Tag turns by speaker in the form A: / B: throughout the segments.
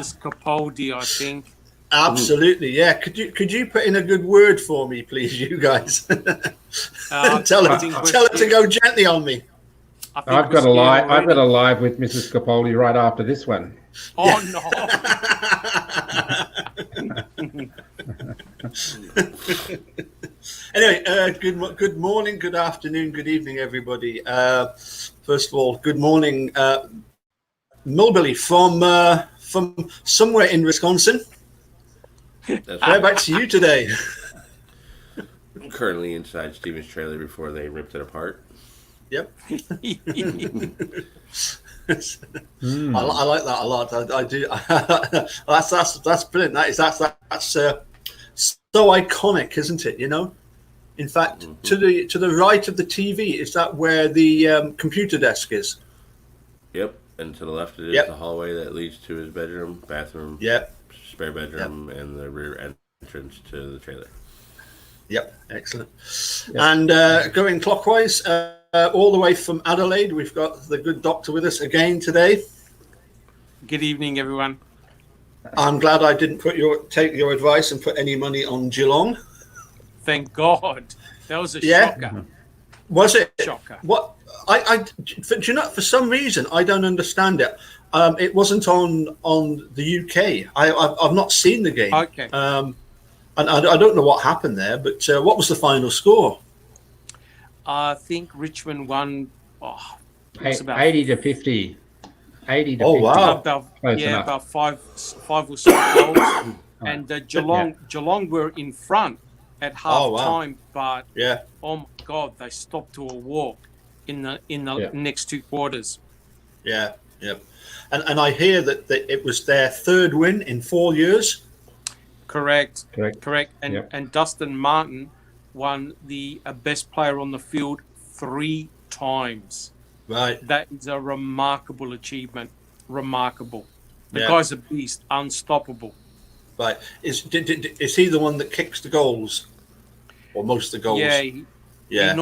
A: Capaldi, I think.
B: Absolutely, yeah. Could you put in a good word for me, please, you guys? Tell her to go gently on me.
C: I've got a live with Mrs. Capaldi right after this one.
A: Oh no!
B: Anyway, good morning, good afternoon, good evening, everybody. First of all, good morning, Milbillie from somewhere in Wisconsin. Whereabouts are you today?
D: I'm currently inside Steven's trailer before they ripped it apart.
B: Yep. I like that a lot. I do. That's brilliant. That's so iconic, isn't it? You know. In fact, to the right of the TV, is that where the computer desk is?
D: Yep. And to the left it is the hallway that leads to his bedroom, bathroom, spare bedroom, and the rear entrance to the trailer. Yep. Excellent. Yep. And going clockwise. All the way from Adelaide, we've got the good doctor with us again today.
A: Good evening, everyone.
B: I'm glad I didn't take your advice and put any money on Geelong.
A: Thank God. That was a shocker.
B: Was it?
A: Shocker.
B: What? Do you know? For some reason, I don't understand it. It wasn't on the UK. I've not seen the game.
A: Okay.
B: And I don't know what happened there, but what was the final score?
A: I think Richmond won
C: 80 to 50. 80 to 50.
B: Wow.
A: About five or six goals. And Geelong were in front at half time, but oh my God, they stopped to a walk in the next two quarters.
B: Yeah. And I hear that it was their third win in 4 years.
A: Correct. And Dustin Martin won the best player on the field 3 times.
B: Right.
A: That is a remarkable achievement. Remarkable. The guy's a beast. Unstoppable.
B: Right. Is he the one that kicks the goals? Or most of the goals?
A: Yeah.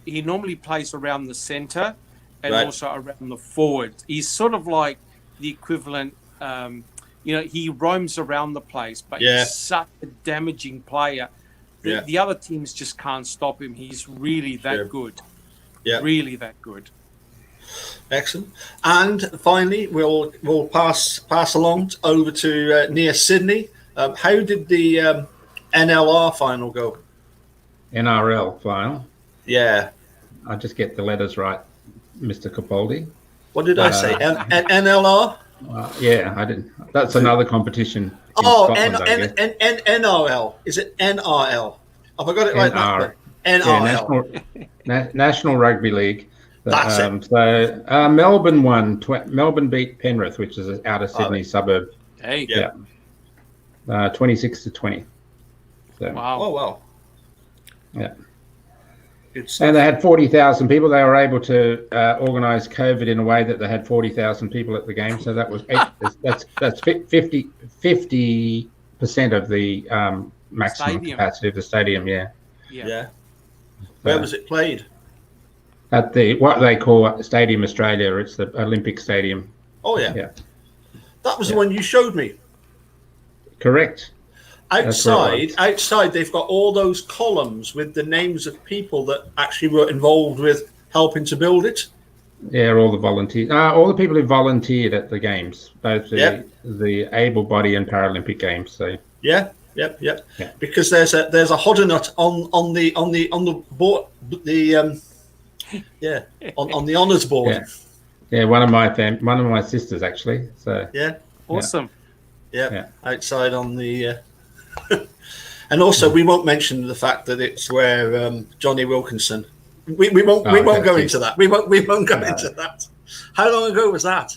A: He normally plays around the centre and also around the forward. He's sort of like the equivalent, he roams around the place, but he's such a damaging player. The other teams just can't stop him. He's really that good. Yeah. Really that good.
B: Excellent. And finally, we'll pass along over to near Sydney. How did the NLR final go?
C: NRL final?
B: Yeah.
C: I just get the letters right, Mr. Capaldi.
B: What did I say? NLR?
C: Yeah, I didn't. That's another competition.
B: NRL. Is it NRL? Have I got it right? NRL.
C: Yeah, National Rugby League.
B: That's it.
C: So Melbourne won. Melbourne beat Penrith, which is an outer Sydney suburb.
A: Hey.
C: Yeah. 26 to 20. So,
A: wow.
B: Oh, wow.
C: Yeah. And they had 40,000 people. They were able to organise COVID in a way that they had 40,000 people at the game. So that was that's 50% of the maximum capacity of the stadium.
B: Yeah. Where was it played?
C: At what they call Stadium Australia. It's the Olympic Stadium.
B: Oh yeah. That was the one you showed me.
C: Correct.
B: Outside, they've got all those columns with the names of people that actually were involved with helping to build it.
C: Yeah, all the volunteers, all the people who volunteered at the games, both the able-bodied and Paralympic games. So
B: Yep. Because there's a Hoddinott on the board, on the honours board.
C: Yeah, one of my sisters actually. So
A: awesome.
B: Yeah. Outside on the. And also, we won't mention the fact that it's where Johnny Wilkinson. We won't go into that. We won't go into that. How long ago was that?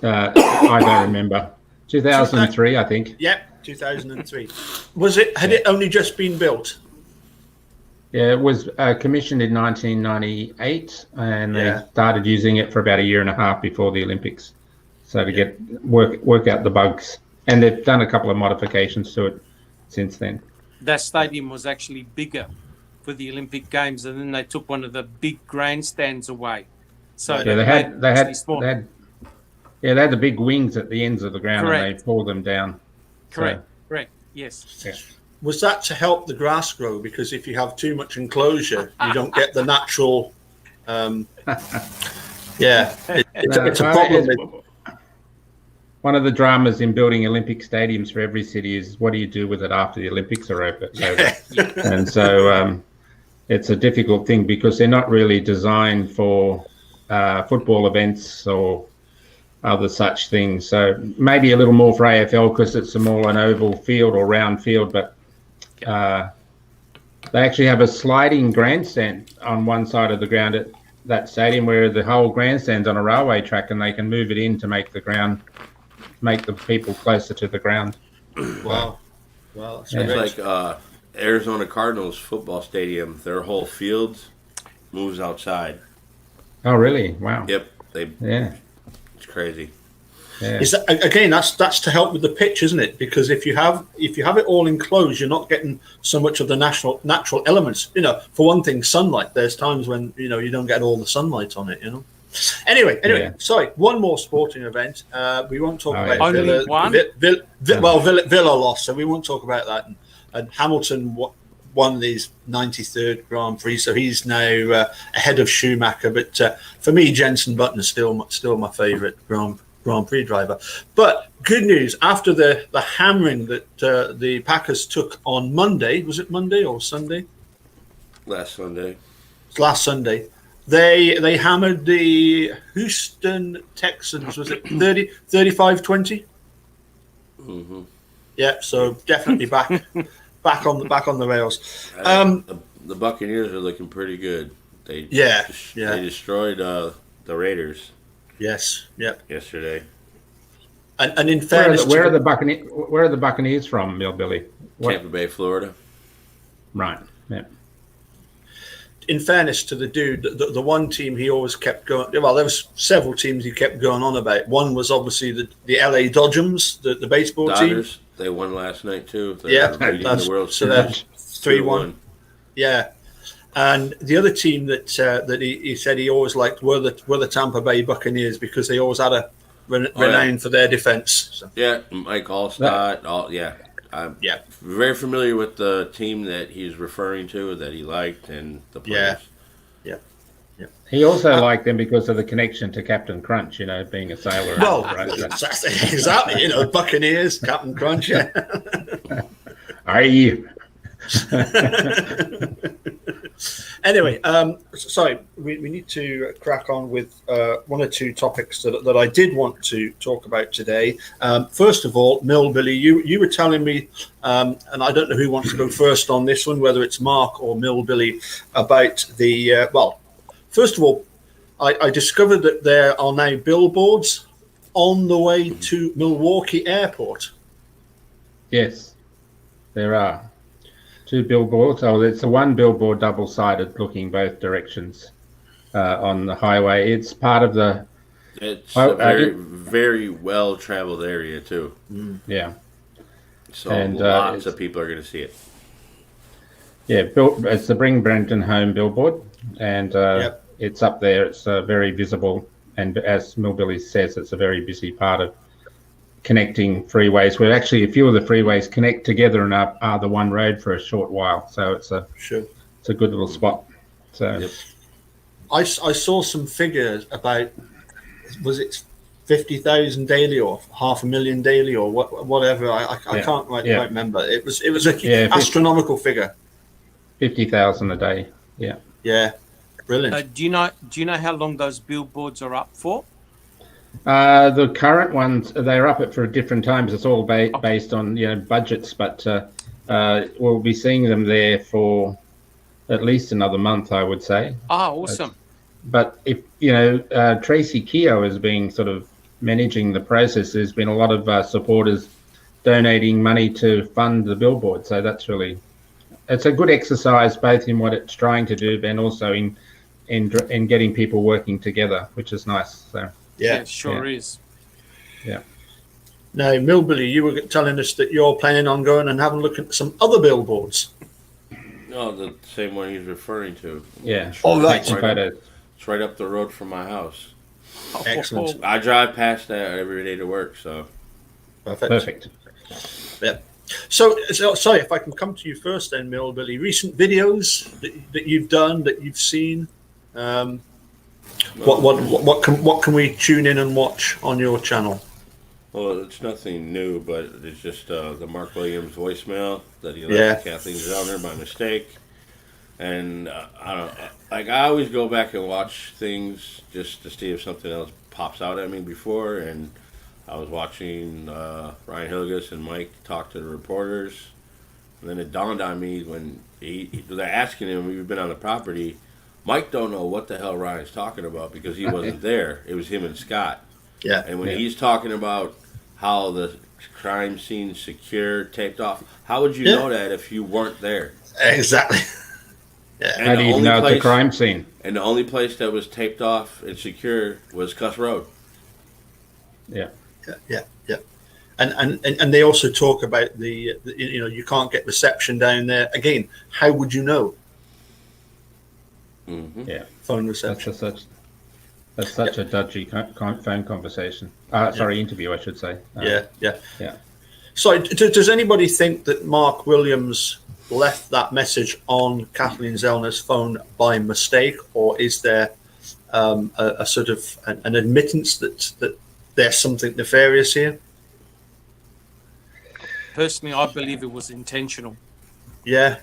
C: I don't remember. 2003, I think.
B: Yep, 2003. Was it? Had it only just been built?
C: Yeah, it was commissioned in 1998, and they started using it for about a year and a half before the Olympics. So to work out the bugs. And they've done a couple of modifications to it since then.
A: That stadium was actually bigger for the Olympic Games, and then they took one of the big grandstands away. So
C: they Yeah, they had the big wings at the ends of the ground,
A: Correct.
C: and they pull them down.
A: Correct.
C: So,
A: Correct. Yes.
C: yeah.
B: Was that to help the grass grow? Because if you have too much enclosure, you don't get the natural. It's a problem.
C: One of the dramas in building Olympic stadiums for every city is what do you do with it after the Olympics are over? And so it's a difficult thing because they're not really designed for football events or other such things. So maybe a little more for AFL because it's a more an oval field or round field, but they actually have a sliding grandstand on one side of the ground at that stadium where the whole grandstand's on a railway track and they can move it in to make the people closer to the ground.
B: Wow. That's
D: It's like Arizona Cardinals football stadium. Their whole field moves outside.
C: Oh, really? Wow.
D: Yep. It's crazy.
B: Yeah. Is that, again, that's to help with the pitch, isn't it? Because if you have it all enclosed, you're not getting so much of the natural elements. For one thing, sunlight. There's times when you don't get all the sunlight on it. Anyway, sorry. One more sporting event. We won't talk about
A: only one.
B: Villa lost, so we won't talk about that. And Hamilton won his 93rd Grand Prix, so he's now ahead of Schumacher. But for me, Jenson Button is still my favourite Grand Prix driver. But good news, after the hammering that the Packers took on Monday, was it Monday or Sunday?
D: Last Sunday.
B: They hammered the Houston Texans, was it 35-20?
D: Mm-hmm.
B: Yeah, so definitely back on the rails.
D: The Buccaneers are looking pretty good. They destroyed the Raiders.
B: Yes. Yep.
D: Yesterday.
B: And in fairness,
C: where are the Buccaneers from, Milbillie?
D: Tampa Bay, Florida.
C: Right. Yeah.
B: In fairness to the dude, the one team he always kept going. Well, there was several teams he kept going on about. One was obviously the LA Dodgers, the baseball
D: Dodgers,
B: team.
D: They won last night too.
B: That's
D: the World
B: so that's 3-1. Yeah. And the other team that he said he always liked were the Tampa Bay Buccaneers because they always had a renown for their defense. So.
D: Yeah, Mike Allstott. I'm very familiar with the team that he's referring to that he liked and the players.
B: Yeah.
C: He also liked them because of the connection to Captain Crunch, being a sailor.
B: Well, exactly. Buccaneers, Captain Crunch. Yeah.
C: Are you?
B: Anyway, sorry, we need to crack on with one or two topics that I did want to talk about today. First of all, Milbillie, you were telling me, and I don't know who wants to go first on this one, whether it's Mark or Milbillie, about the, first of all, I discovered that there are now billboards on the way to Milwaukee Airport.
C: Yes, there are. 2 billboards. Oh, it's a 1 billboard double-sided looking both directions on the highway. It's part of the...
D: It's a very, very well-traveled area, too.
C: Yeah.
D: So lots of people are going to see it.
C: Yeah, it's the Bring Brenton Home billboard, and it's up there. It's very visible, and as Milbillie says, it's a very busy part of connecting freeways where actually a few of the freeways connect together and are the one road for a short while. So it's a good little spot. So
B: I saw some figures about, was it 50,000 daily or 500,000 daily or whatever? I can't quite remember. It was an astronomical figure.
C: 50,000 a day. Yeah.
B: Yeah. Brilliant.
A: Do you know how long those billboards are up for?
C: The current ones, they're up for different times. It's all based on budgets, but we'll be seeing them there for at least another month, I would say.
A: Oh, awesome!
C: But if Tracy Keogh is being sort of managing the process, there's been a lot of supporters donating money to fund the billboard. So that's it's a good exercise both in what it's trying to do, and also in getting people working together, which is nice. So.
B: Yeah,
A: it sure is.
C: Yeah.
B: Now, Milbillie, you were telling us that you're planning on going and having a look at some other billboards.
D: No, the same one he's referring to.
C: Yeah.
B: All right.
D: It's right up the road from my house.
B: Excellent.
D: I drive past that every day to work, so
B: perfect. Yeah. So sorry if I can come to you first, then, Milbillie. Recent videos that you've done, that you've seen. What can we tune in and watch on your channel?
D: Well, it's nothing new, but it's just the Mark Williams voicemail that he left Kathleen Zellner by mistake. And I always go back and watch things just to see if something else pops out at me before. And I was watching Ryan Hilgis and Mike talk to the reporters, and then it dawned on me when they're asking him, "We've been on the property." Mike don't know what the hell Ryan's talking about because he wasn't there. It was him and Scott.
B: Yeah.
D: And when he's talking about how the crime scene's secure, taped off, how would you know that if you weren't there?
B: Exactly.
C: Yeah. How do you know it's a crime scene?
D: And the only place that was taped off and secure was Cuss Road.
B: Yeah. And they also talk about the you can't get reception down there. Again, how would you know?
D: Mm-hmm.
C: Yeah,
B: phone reception.
C: That's such a dodgy phone conversation. Interview, I should say.
B: Yeah. So, does anybody think that Mark Williams left that message on Kathleen Zellner's phone by mistake, or is there a sort of an admittance that there's something nefarious here?
A: Personally, I believe it was intentional.
B: Yeah.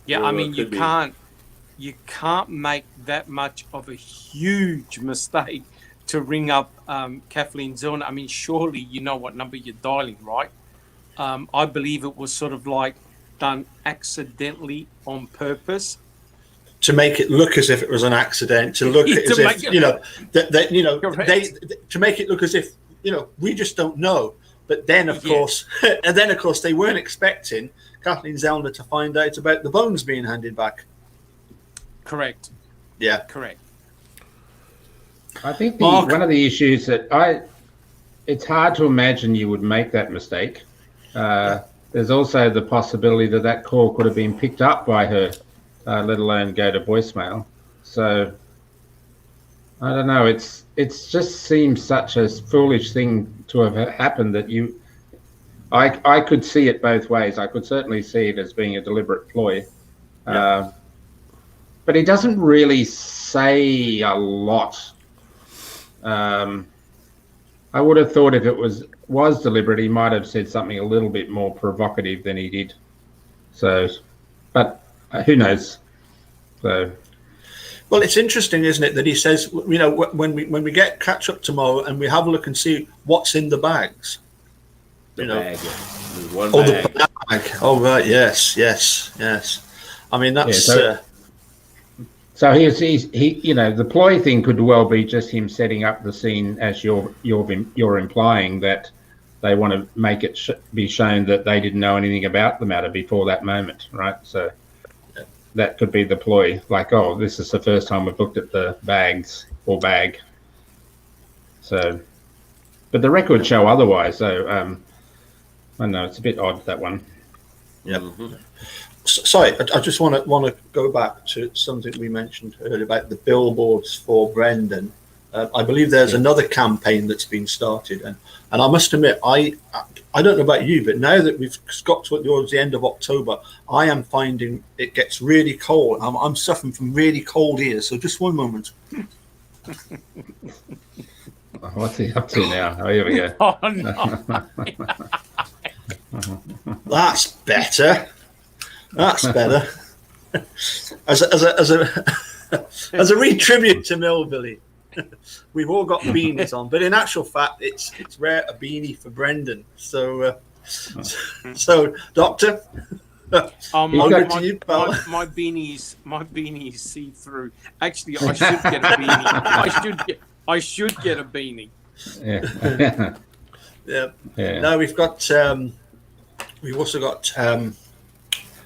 A: Yeah, well, I mean, you can't make that much of a huge mistake to ring up Kathleen Zellner. I mean, surely you know what number you're dialing, right? I believe it was sort of like done accidentally on purpose.
B: To make it look as if it was an accident, to look as if, to make it look as if, we just don't know. But then, of course, they weren't expecting Kathleen Zellner to find out about the bones being handed back.
A: Correct.
B: Yeah.
A: Correct.
C: I think one of the issues it's hard to imagine you would make that mistake. There's also the possibility that call could have been picked up by her, let alone go to voicemail. So I don't know. It just seems such a foolish thing to have happened that I could see it both ways. I could certainly see it as being a deliberate ploy. Yeah. But he doesn't really say a lot. I would have thought if it was deliberate, he might have said something a little bit more provocative than he did. So, but who knows? So,
B: well, it's interesting, isn't it, that he says, when we catch up tomorrow and we have a look and see what's in the bags.
D: Bag. There's one
B: bag. The bag. Oh, right. Yes. I mean, that's.
C: Yeah, so he's the ploy thing could well be just him setting up the scene, as you're implying, that they want to make it be shown that they didn't know anything about the matter before that moment, right? So that could be the ploy, like, oh, this is the first time we've looked at the bags or bag. So, but the records show otherwise. So I don't know, it's a bit odd, that one.
B: Yeah. Mm-hmm. Sorry, I just want to go back to something we mentioned earlier about the billboards for Brendan. I believe there's another campaign that's been started, and I must admit, I don't know about you, but now that we've got towards the end of October, I am finding it gets really cold. I'm suffering from really cold ears. So just one moment.
C: What's he up to now? Oh, here we go.
A: Oh, no.
B: That's better. That's better. As a retribute to Milbillie, we've all got beanies on, but in actual fact, it's rare a beanie for Brendan. So, Doctor,
A: my beanie is see through. Actually, I should get a beanie. I should get a beanie.
B: Yeah. No, we've got. We've also got.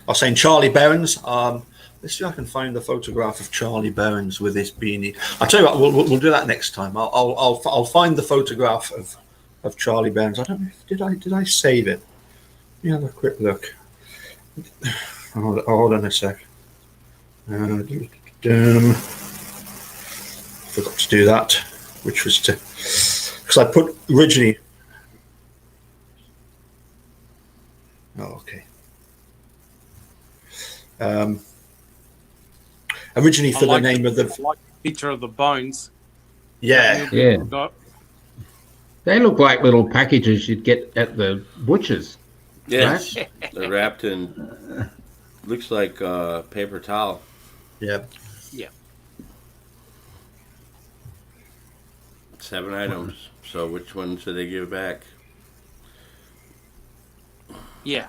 B: I was saying Charlie Berens. Let's see if I can find the photograph of Charlie Berens with his beanie. I'll tell you what, we'll do that next time. I'll find the photograph of Charlie Berens. I don't know. Did I save it? Let me have a quick look. Hold on a sec. Forgot to do that. which was because I put originally. Oh, okay. Originally for the name of the
A: picture of the bones.
C: Yeah. They look like little packages you'd get at the butcher's.
D: Yes, right? They're wrapped in. Looks like paper towel.
B: Yeah.
D: 7 items. So which ones should they give back?
A: Yeah.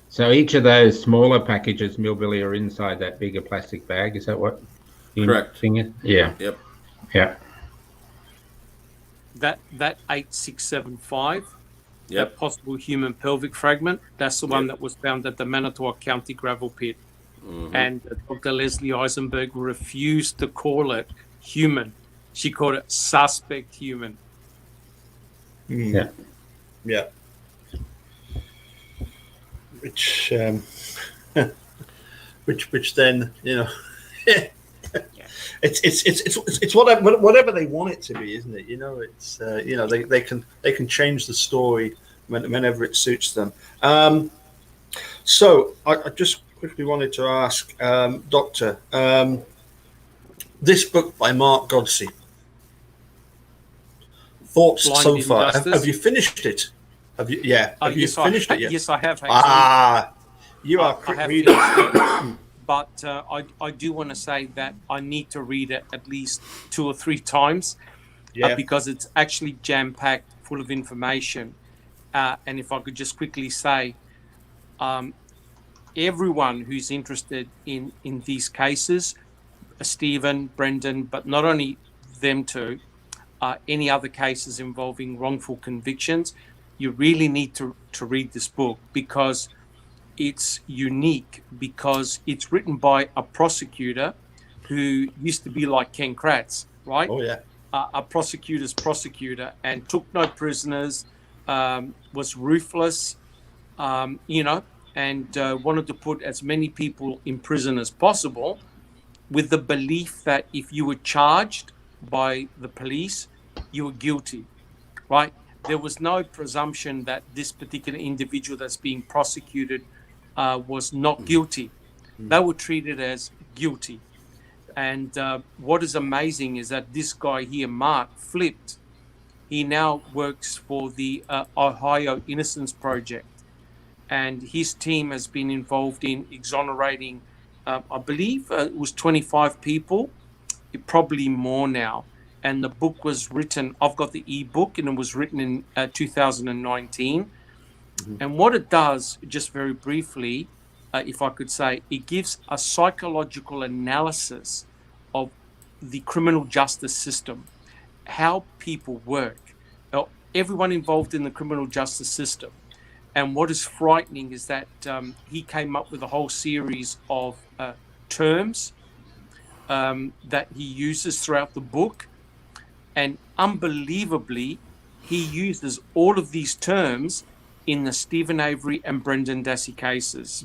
C: So each of those smaller packages, Milbillie, are inside that bigger plastic bag. Is that what?
D: Correct.
C: Yeah.
D: Yep.
C: Yeah.
A: That 8675.
D: Yep.
A: That possible human pelvic fragment. That's the one that was found at the Manitowoc County gravel pit. Mm-hmm. And Dr. Leslie Eisenberg refused to call it human. She called it suspect human.
C: Yeah.
B: Yeah. Which then, you know, it's whatever they want it to be, isn't it? You know, it's you know, they can change the story whenever it suits them. So I just quickly wanted to ask, Doctor, this book by Mark Godsey. Thoughts so far? Have you finished it? Have you? Yeah. Have you finished it yet?
A: Yes, I have. Actually.
B: You are a quick reader.
A: But I do want to say that I need to read it at least 2 or 3 times because it's actually jam-packed, full of information. And if I could just quickly say, everyone who's interested in these cases, Stephen, Brendan, but not only them two, any other cases involving wrongful convictions, you really need to read this book because it's unique, because it's written by a prosecutor who used to be like Ken Kratz, right?
B: Oh, yeah.
A: A prosecutor's prosecutor and took no prisoners, was ruthless, you know, and wanted to put as many people in prison as possible with the belief that if you were charged by the police, you were guilty, right? There was no presumption that this particular individual that's being prosecuted was not guilty. They were treated as guilty. And what is amazing is that this guy here, Mark, flipped. He now works for the Ohio Innocence Project. And his team has been involved in exonerating, I believe it was 25 people, probably more now. And the book was written, I've got the ebook, and it was written in 2019. Mm-hmm. And what it does, just very briefly, if I could say, it gives a psychological analysis of the criminal justice system, how people work, everyone involved in the criminal justice system. And what is frightening is that he came up with a whole series of terms that he uses throughout the book. And unbelievably, he uses all of these terms in the Stephen Avery and Brendan Dassey cases,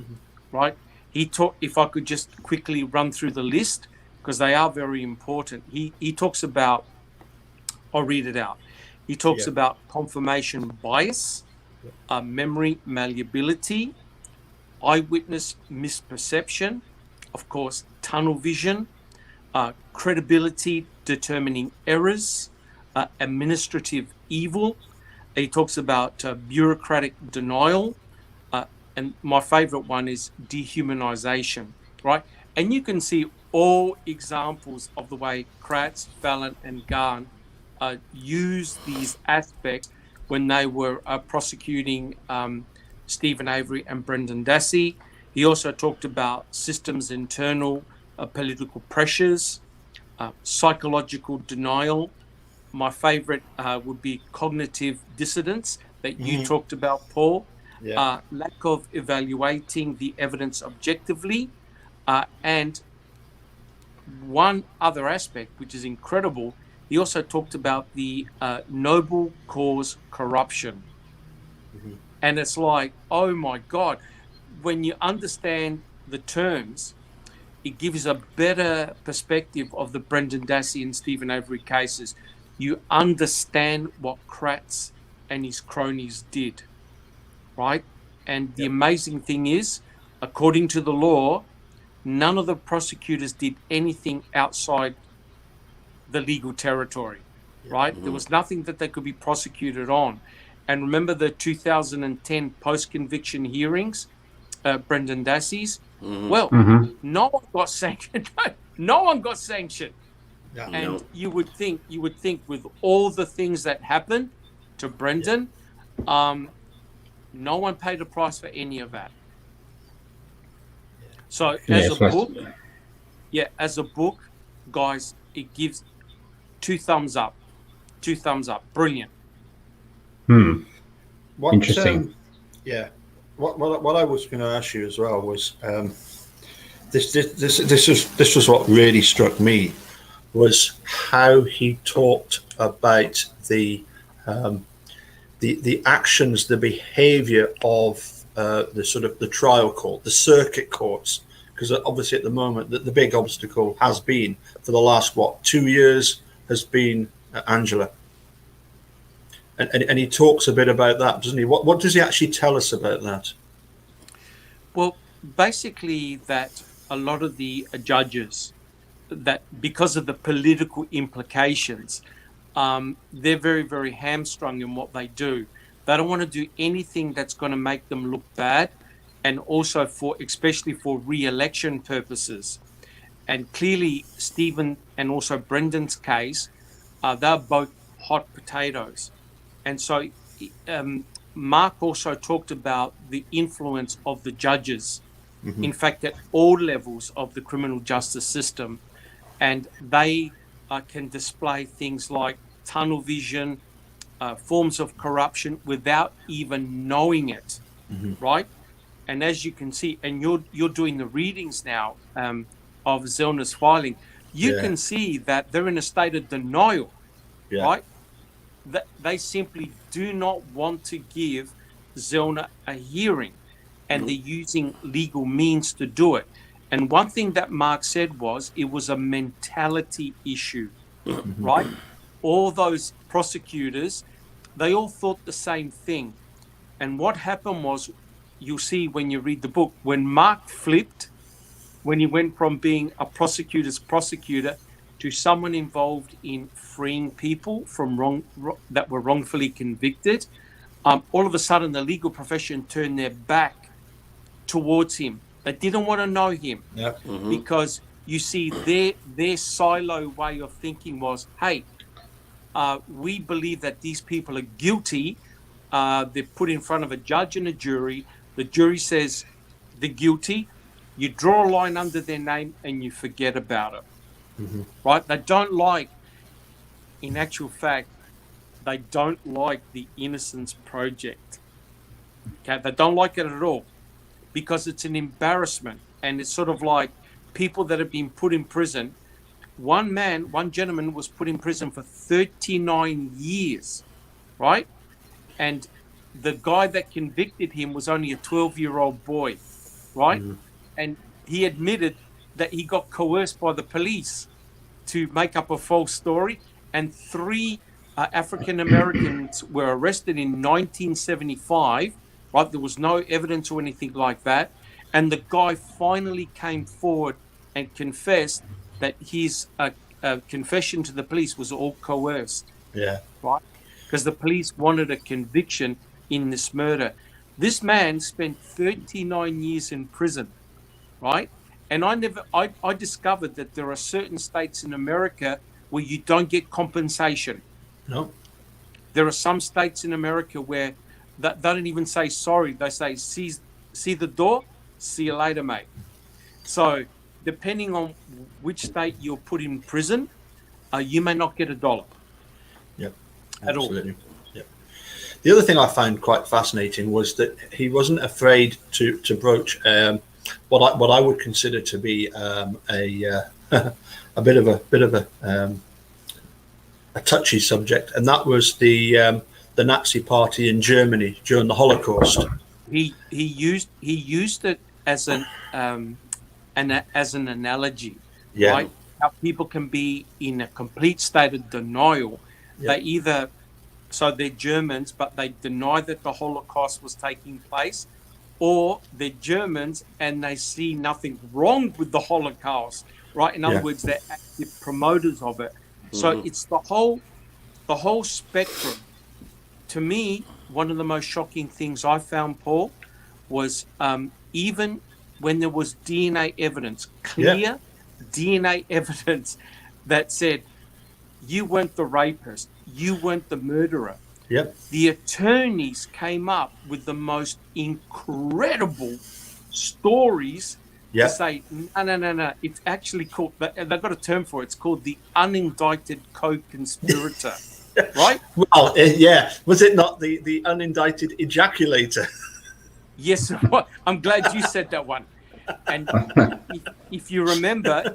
A: right? He talked, if I could just quickly run through the list, because they are very important. He talks about, I'll read it out. He talks about confirmation bias, memory malleability, eyewitness misperception, of course, tunnel vision, credibility determining errors, administrative evil. He talks about bureaucratic denial, and my favorite one is dehumanization, right? And you can see all examples of the way Kratz, Fallon, and Garn used these aspects when they were prosecuting Stephen Avery and Brendan Dassey. He also talked about systems internal political pressures, psychological denial. My favorite would be cognitive dissonance that you talked about, Paul. Lack of evaluating the evidence objectively. And one other aspect, which is incredible, he also talked about the noble cause corruption. And it's like, oh my God, when you understand the terms, it gives a better perspective of the Brendan Dassey and Stephen Avery cases. You understand what Kratz and his cronies did, right? And the amazing thing is, according to the law, none of the prosecutors did anything outside the legal territory, right? There was nothing that they could be prosecuted on. And remember the 2010 post-conviction hearings, Brendan Dassey's? Well, no one got sanctioned. No one got sanctioned.
B: Yeah.
A: And you would think with all the things that happened to Brendan, no one paid a price for any of that. So as a book, guys, it gives 2 thumbs up. 2 thumbs up. Brilliant.
C: Interesting.
B: What I was going to ask you as well was this was what really struck me, was how he talked about the actions, the behaviour of the sort of the trial court, the circuit courts, because obviously at the moment the big obstacle has been for the last 2 years has been Angela, and he talks a bit about that, doesn't he? What does he actually tell us about that?
A: Well, basically that a lot of the judges, that because of the political implications, they're very, very hamstrung in what they do. They don't want to do anything that's going to make them look bad, and also especially for re-election purposes. And clearly, Stephen and also Brendan's case, they're both hot potatoes. And so Mark also talked about the influence of the judges, in fact, at all levels of the criminal justice system. And they can display things like tunnel vision, forms of corruption without even knowing it, right? And as you can see, and you're doing the readings now of Zellner's filing, you can see that they're in a state of denial, right? That they simply do not want to give Zellner a hearing, and they're using legal means to do it. And one thing that Mark said was it was a mentality issue, right? All those prosecutors, they all thought the same thing. And what happened was, you'll see when you read the book, when Mark flipped, when he went from being a prosecutor's prosecutor to someone involved in freeing people from that were wrongfully convicted, all of a sudden the legal profession turned their back towards him. They didn't want to know him because you see their silo way of thinking was, hey, we believe that these people are guilty. They're put in front of a judge and a jury. The jury says they're guilty. You draw a line under their name and you forget about it. Right? They don't like, in actual fact, they don't like the Innocence Project. Okay, they don't like it at all because it's an embarrassment, and it's sort of like people that have been put in prison. One gentleman was put in prison for 39 years, right? And the guy that convicted him was only a 12-year-old boy, right? And he admitted that he got coerced by the police to make up a false story, and 3 African Americans were arrested in 1975, right? There was no evidence or anything like that, and the guy finally came forward and confessed that his confession to the police was all coerced. Right? Because the police wanted a conviction in this murder. This man spent 39 years in prison, right? And I discovered that there are certain states in America where you don't get compensation.
B: No.
A: There are some states in America where they don't even say sorry. They say, see the door, see you later, mate. So depending on which state you're put in prison, you may not get $1. At all.
B: Yep. The other thing I found quite fascinating was that he wasn't afraid to broach what I would consider to be a bit of a touchy subject, and that was the Nazi Party in Germany during the Holocaust.
A: He used it as an as an analogy,
B: yeah.
A: right? How people can be in a complete state of denial.
B: Yeah.
A: They either, so they're Germans, but they deny that the Holocaust was taking place, or they're Germans and they see nothing wrong with the Holocaust, right? In other words, they're active promoters of it. So it's the whole spectrum. To me, one of the most shocking things I found, Paul, was even when there was DNA evidence, clear DNA evidence that said you weren't the rapist, you weren't the murderer.
B: Yep.
A: The attorneys came up with the most incredible stories to say, no. It's actually called, they've got a term for it. It's called the unindicted co-conspirator, right?
B: Well, was it not the unindicted ejaculator?
A: Yes, I'm glad you said that one. And if you remember,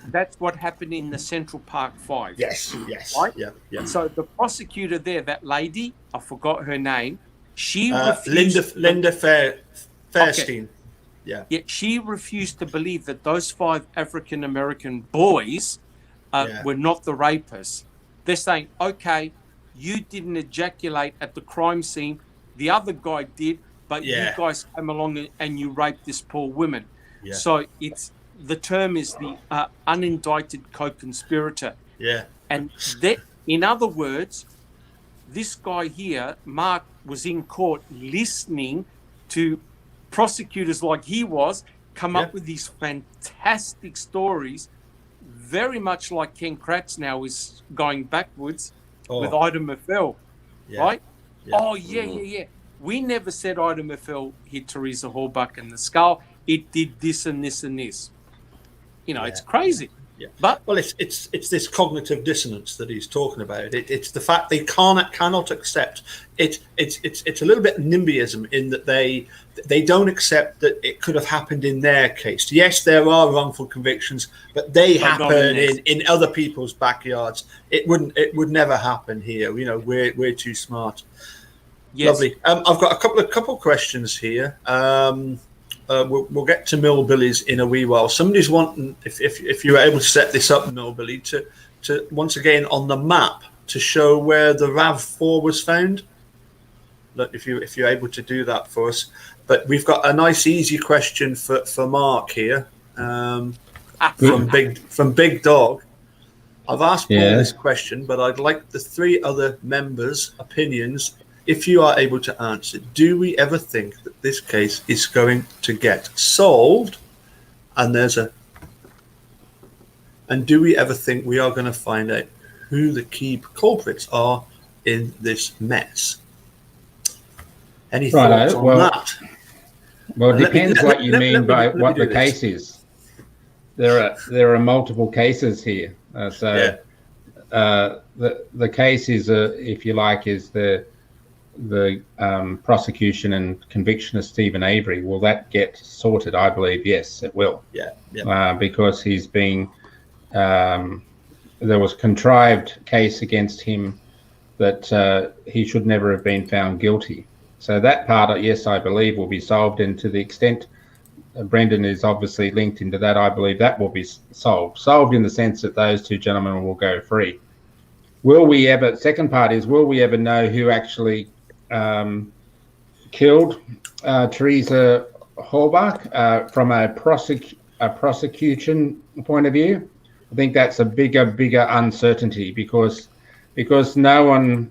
A: that's what happened in the Central Park 5.
B: Yes.
A: Right?
B: Yeah.
A: So the prosecutor there, that lady, I forgot her name, she
B: refused... Linda Fairstein. Okay. Yeah.
A: Yet she refused to believe that those 5 African-American boys were not the rapists. They're saying, okay, you didn't ejaculate at the crime scene. The other guy did, but you guys came along and you raped this poor woman. Yeah. So the term is the unindicted co-conspirator.
B: Yeah.
A: And in other words, this guy here, Mark, was in court listening to prosecutors like he was come up with these fantastic stories, very much like Ken Kratz now is going backwards with Ida Merfel, right? Yeah. Oh, yeah. We never said Ida Merfel hit Teresa Halbach in the skull. It did this and this and this. It's crazy.
B: Yeah. But it's this cognitive dissonance that he's talking about. It's the fact they cannot accept it. It's a little bit NIMBYism in that they don't accept that it could have happened in their case. Yes, there are wrongful convictions, but they happen in other people's backyards. It would never happen here. We're too smart. Yes. Lovely. I've got a couple questions here. We'll get to Milbillie's in a wee while. Somebody's wanting, if you're able to set this up, Milbillie, to once again on the map to show where the RAV4 was found. Look, if you're able to do that for us. But we've got a nice easy question for Mark here from Big Dog. I've asked Paul this question, but I'd like the 3 other members' opinions. If you are able to answer, do we ever think that this case is going to get solved? And do we ever think we are going to find out who the key culprits are in this mess? Any thoughts on that?
C: Well, it depends what you mean by what the case is. There are multiple cases here. The case is, if you like, is the prosecution and conviction of Stephen Avery. Will that get sorted? I believe yes, it will. Because he's being there was a contrived case against him that he should never have been found guilty. So that part, yes, I believe will be solved, and to the extent Brendan is obviously linked into that, I believe that will be solved in the sense that those 2 gentlemen will go free. Will we ever? Second part is, will we ever know who actually killed Teresa Halbach from a prosecution point of view? I think that's a bigger uncertainty because no one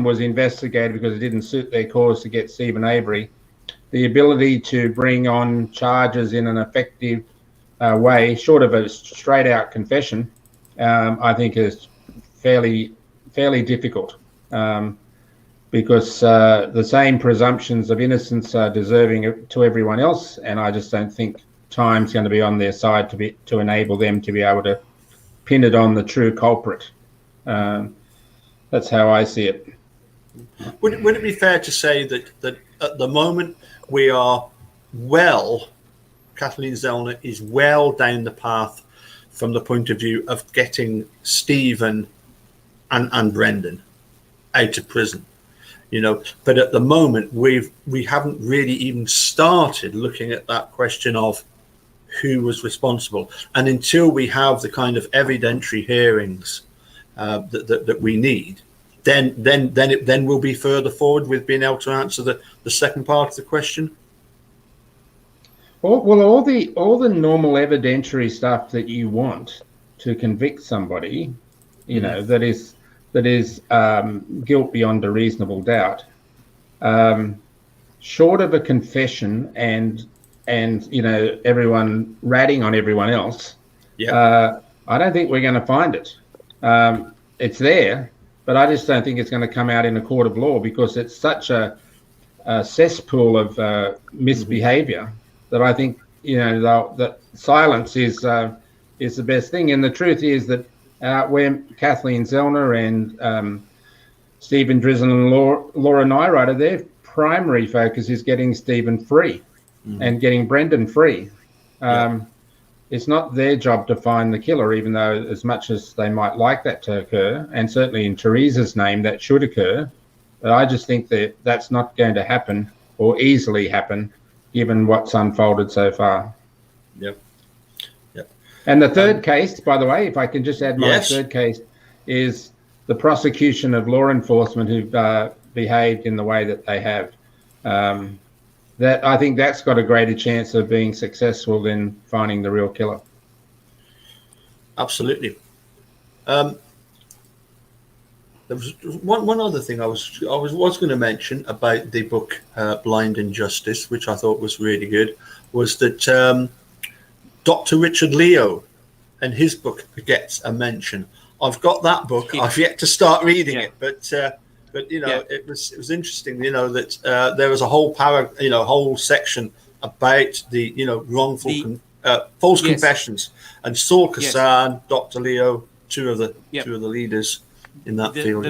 C: was investigated because it didn't suit their cause to get Stephen Avery. The ability to bring on charges in an effective way, short of a straight out confession, I think is fairly difficult. Because the same presumptions of innocence are deserving to everyone else, and I just don't think time's going to be on their side to enable them to be able to pin it on the true culprit. That's how I see it.
B: Would it be fair to say that at the moment we are Kathleen Zellner is well down the path from the point of view of getting Stephen and Brendan out of prison? But at the moment, we haven't really even started looking at that question of who was responsible. And until we have the kind of evidentiary hearings that we need, then we'll be further forward with being able to answer the second part of the question.
C: Well, all the normal evidentiary stuff that you want to convict somebody, that is guilt beyond a reasonable doubt, short of a confession and everyone ratting on everyone else, I don't think we're going to find it. It's there, but I just don't think it's going to come out in a court of law, because it's such a cesspool of misbehavior that I think that silence is the best thing. And the truth is that where Kathleen Zellner and Stephen Drizzle and Laura Nyrider, their primary focus is getting Stephen free and getting Brendan free. It's not their job to find the killer, even though as much as they might like that to occur, and certainly in Teresa's name that should occur, but I just think that that's not going to happen or easily happen given what's unfolded so far.
B: Yep.
C: And the third case, by the way, if I can just add my third case, is the prosecution of law enforcement who've behaved in the way that they have. That I think that's got a greater chance of being successful than finding the real killer.
B: Absolutely. There was one other thing I was going to mention about the book Blind Injustice, which I thought was really good, was that Dr. Richard Leo and his book gets a mention. I've got that book. I've yet to start reading it, but it was interesting. That there was a whole whole section about the wrongful false confessions, and Saul Kassan, Dr. Leo, two of the leaders in that field.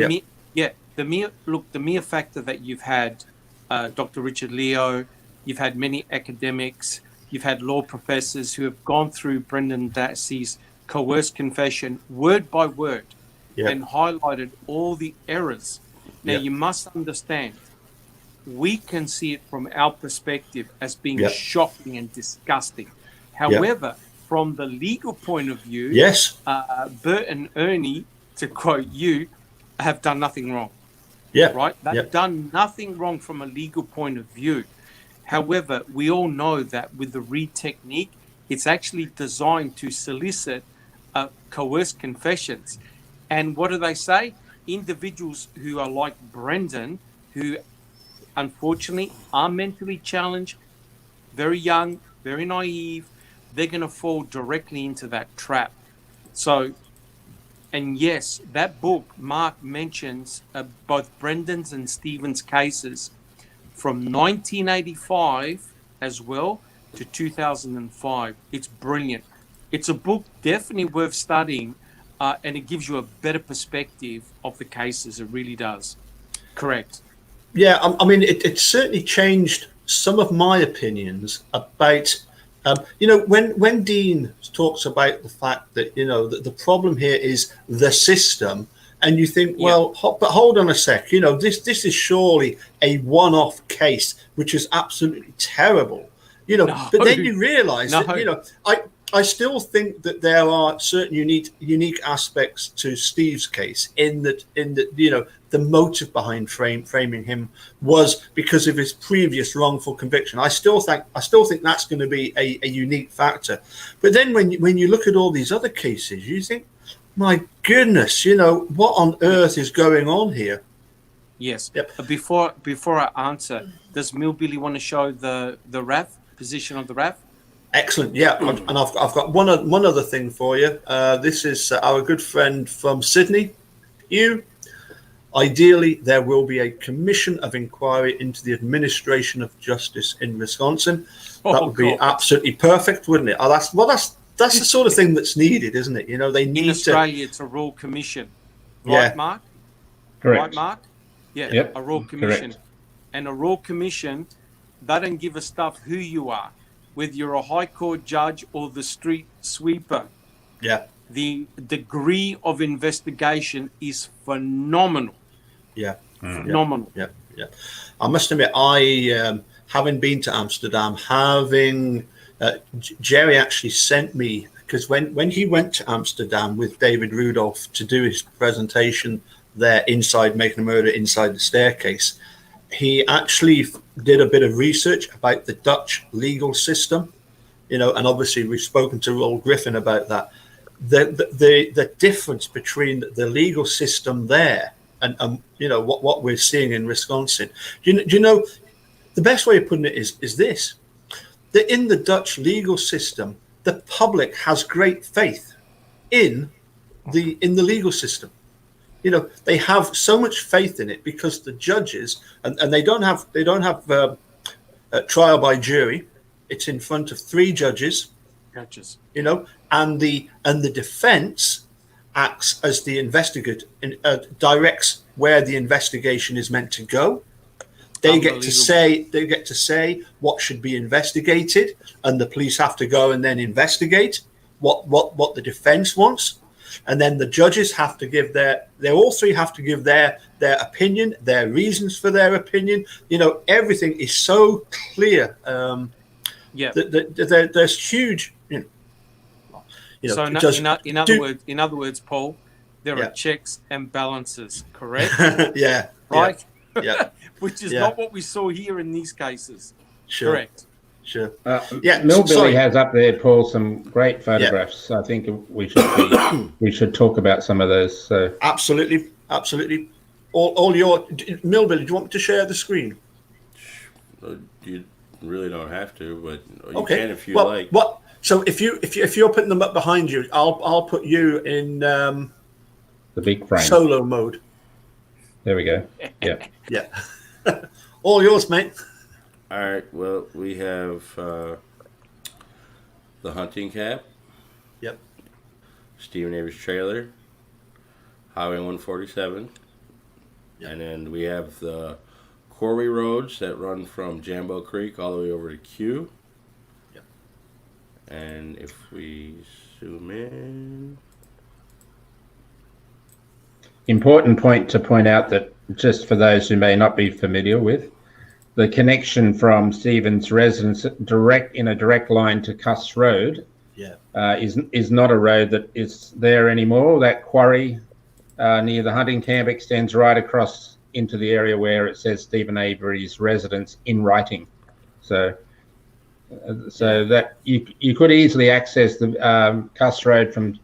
A: The mere factor that you've had Dr. Richard Leo, you've had many academics, you've had law professors who have gone through Brendan Dassey's coerced confession word by word and highlighted all the errors. Now, you must understand, we can see it from our perspective as being shocking and disgusting. However, from the legal point of view, Bert and Ernie, to quote you, have done nothing wrong. Right? They've done nothing wrong from a legal point of view. However, we all know that with the Reed technique, it's actually designed to solicit coerced confessions. And what do they say? Individuals who are like Brendan, who unfortunately are mentally challenged, very young, very naive, they're going to fall directly into that trap. So, and yes, that book, Mark mentions both Brendan's and Stephen's cases from 1985 as well to 2005. It's brilliant. It's a book definitely worth studying, and it gives you a better perspective of the cases. It really does. Correct.
B: Yeah, I mean, it certainly changed some of my opinions about, when Dean talks about the fact that, that the problem here is the system, and you think, well, but hold on a sec, this is surely a one-off case, which is absolutely terrible, but then you realize that, I still think that there are certain unique aspects to Steve's case in that the motive behind framing him was because of his previous wrongful conviction. I still think that's going to be a unique factor. But then when you look at all these other cases, you think, my goodness, what on earth is going on here?
A: Yes. Yep. Before I answer, does Milbillie want to show the RAF position of the RAF?
B: Excellent. Yeah, and I've got one other thing for you. This is our good friend from Sydney, Hugh. Ideally, there will be a commission of inquiry into the administration of justice in Wisconsin. That would be absolutely perfect, wouldn't it? That's the sort of thing that's needed, isn't it? They need
A: in Australia, it's a royal commission, right, Mark?
C: Correct.
A: Right, Mark? Yeah,
C: yep.
A: A royal commission,
C: Correct.
A: And a royal commission, they don't give a stuff who you are, whether you're a high court judge or the street sweeper.
B: Yeah.
A: The degree of investigation is phenomenal.
B: Yeah.
A: Phenomenal.
B: Yeah. Yeah. I must admit, I having been to Amsterdam, Jerry actually sent me, because when he went to Amsterdam with David Rudolph to do his presentation there inside Making a Murder Inside the Staircase, he actually did a bit of research about the Dutch legal system, and obviously we've spoken to Roel Griffin about that. The difference between the legal system there and what we're seeing in Wisconsin. Do you know the best way of putting it is this: that in the Dutch legal system, the public has great faith in the legal system. They have so much faith in it because the judges, and they don't have a trial by jury. It's in front of 3 judges.
A: Judges.
B: And the defense acts as the investigator, directs where the investigation is meant to go. They get to say what should be investigated, and the police have to go and then investigate what the defense wants. And then the judges have to give they all 3 have to give their opinion, their reasons for their opinion. Everything is so clear. There's huge.
A: So in other words, Paul, there are checks and balances, correct?
B: Yeah.
A: Right.
B: Yeah.
A: Which is not what we saw here in these cases.
B: Sure.
A: Correct.
B: Sure.
C: Milbillie has up there, Paul, some great photographs. I think we should talk about some of those. So
B: absolutely. All your Milbillie. Do you want me to share the screen?
D: You really don't have to, but you can if you like.
B: What? So if you're putting them up behind you, I'll put you in
C: the big frame
B: solo mode.
C: There we go. Yeah.
B: Yeah. All yours, mate.
D: All right. Well, we have the hunting cap.
B: Yep.
D: Stephen Avery's trailer. Highway 147. Yep. And then we have the quarry roads that run from Jambo Creek all the way over to Q.
B: Yep.
D: And if we zoom in.
C: Important point to point out that, just for those who may not be familiar with, the connection from Stephen's residence in a direct line to Cuss Road is not a road that is there anymore. That quarry near the hunting camp extends right across into the area where it says Stephen Avery's residence in writing. So that you could easily access the Cuss Road from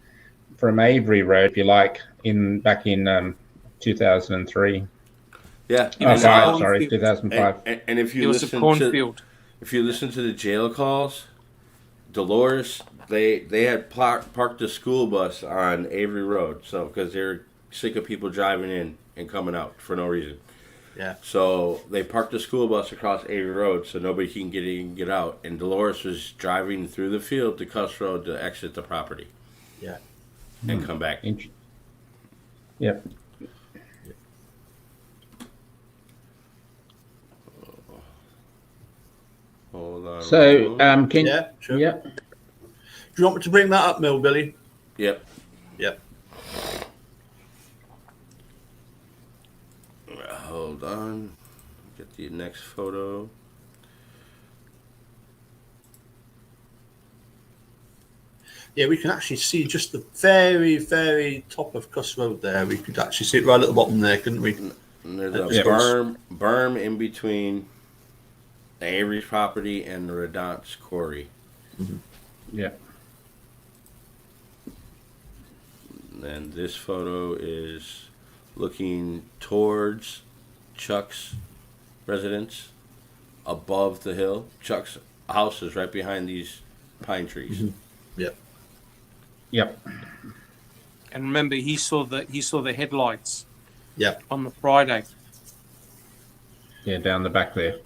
C: Avery Road, if you like, back in 2003.
D: Yeah,
C: 2005.
D: And if you listen to the jail calls, Dolores, they had parked the school bus on Avery Road, so because they're sick of people driving in and coming out for no reason.
B: Yeah.
D: So they parked the school bus across Avery Road so nobody can get in and get out. And Dolores was driving through the field to Cuss Road to exit the property.
B: Yeah.
D: And come back.
C: Yep.
D: Hold on.
C: So,
B: sure.
C: Yeah.
B: Do you want me to bring that up, Milbillie?
D: Yep. Hold on. Get the next photo.
B: Yeah, we can actually see just the very, very top of Cuss Road there. We could actually see it right at the bottom there, couldn't we?
D: And there's a berm in between the Avery's property and the Redont's quarry.
B: Mm-hmm.
C: Yeah.
D: And this photo is looking towards Chuck's residence above the hill. Chuck's house is right behind these pine trees.
B: Mm-hmm.
C: Yep.
A: And remember, he saw the headlights.
B: Yep.
A: On the Friday.
C: Yeah, down the back there.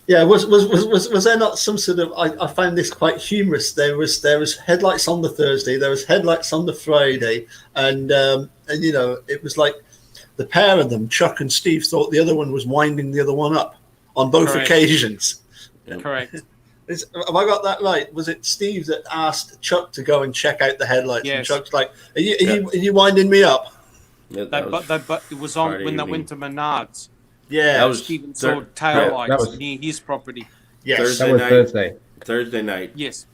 B: Yeah, was there not some sort of? I find this quite humorous. There was headlights on the Thursday. There was headlights on the Friday, and it was like the pair of them, Chuck and Steve, thought the other one was winding the other one up on both occasions.
A: Correct.
B: Have I got that right? Was it Steve that asked Chuck to go and check out the headlights?
A: Yes.
B: And Chuck's like, "Are you winding me up?"
D: Yeah,
A: but it was on
D: Friday
A: when they
D: evening.
A: went to Menards.
B: Yeah,
D: that was
A: Stephen saw tail lights near his property.
B: Yes,
C: that was Thursday.
D: Thursday night.
A: Yes.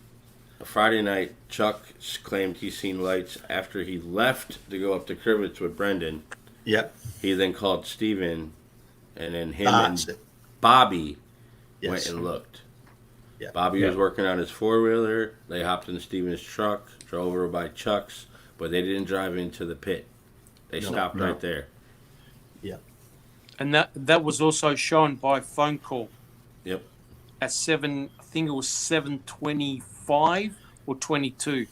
D: Friday night, Chuck claimed he seen lights after he left to go up to Crivets with Brendan.
B: Yep.
D: He then called Steven, and then him and Bobby went and looked. Yep. Bobby was working on his four-wheeler. They hopped in Steven's truck, drove over by Chuck's, but they didn't drive into the pit. They stopped right there.
B: Yeah.
A: And that was also shown by phone call.
D: Yep.
A: At 7, I think it was 7:25 or 22.